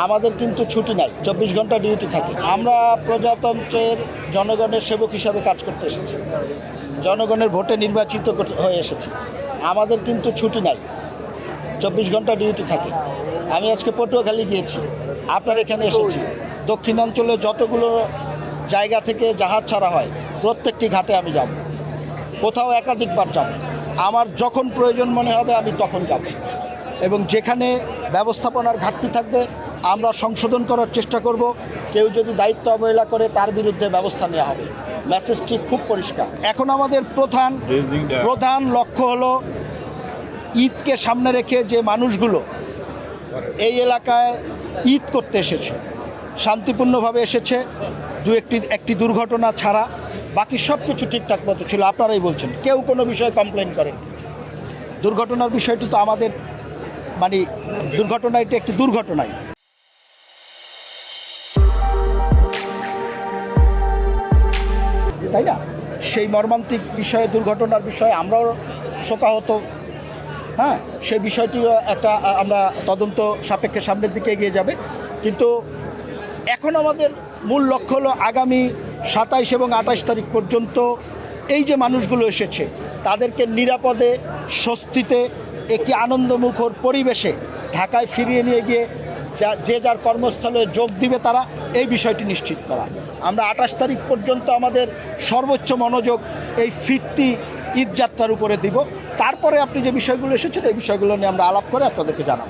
আমাদের কিন্তু ছুটি নাই, 24 ঘন্টা ডিউটি থাকে। আমরা প্রজাতন্ত্রের জনগণের সেবক হিসাবে কাজ করতে এসেছি, জনগণের ভোটে নির্বাচিত হয়ে এসেছি। আমাদের কিন্তু ছুটি নাই, 24 ঘন্টা ডিউটি থাকে। আমি আজকে পটুয়াখালী গিয়েছি, আপনার এখানে এসেছি। দক্ষিণাঞ্চলে যতগুলো জায়গা থেকে জাহাজ ছাড়া হয় প্রত্যেকটি ঘাটে আমি যাব, কোথাও একাধিকবার যাব। আমার যখন প্রয়োজন মনে হবে আমি তখন যাব, এবং যেখানে ব্যবস্থাপনার ঘাটতি থাকবে আমরা সংশোধন করার চেষ্টা করব। কেউ যদি দায়িত্ব অবহেলা করে তার বিরুদ্ধে ব্যবস্থা নেওয়া হবে। মেসেজটি খুব পরিষ্কার। এখন আমাদের প্রধান লক্ষ্য হলো ঈদকে সামনে রেখে যে মানুষগুলো এই এলাকায় ঈদ করতে এসেছে, শান্তিপূর্ণভাবে এসেছে, একটি দুর্ঘটনা ছাড়া বাকি সব কিছু ঠিকঠাক মতো ছিল। আপনারাই বলছেন কেউ কোনো বিষয়ে কমপ্লেন করেন। দুর্ঘটনার বিষয়টি তো আমাদের দুর্ঘটনা, এটি একটি দুর্ঘটনাই, তাই না? সেই মর্মান্তিক বিষয়ে, দুর্ঘটনার বিষয়ে আমরাও শোকাহত। হ্যাঁ, সেই বিষয়টিও একটা আমরা তদন্ত সাপেক্ষে সামনের দিকে এগিয়ে যাবে। কিন্তু এখন আমাদের মূল লক্ষ্য হলো আগামী 27 এবং 28 তারিখ পর্যন্ত এই যে মানুষগুলো এসেছে তাদেরকে নিরাপদে, স্বস্তিতে, একটি আনন্দমুখর পরিবেশে ঢাকায় ফিরিয়ে নিয়ে গিয়ে যে যার কর্মস্থলে যোগ দিবে তারা, এই বিষয়টি নিশ্চিত করা। আমরা 28 তারিখ পর্যন্ত আমাদের সর্বোচ্চ মনোযোগ এই ফিরতি ঈদযাত্রার উপরে দিব। তারপরে আপনি যে বিষয়গুলো এসেছেন এই বিষয়গুলো নিয়ে আমরা আলাপ করে আপনাদেরকে জানাবো।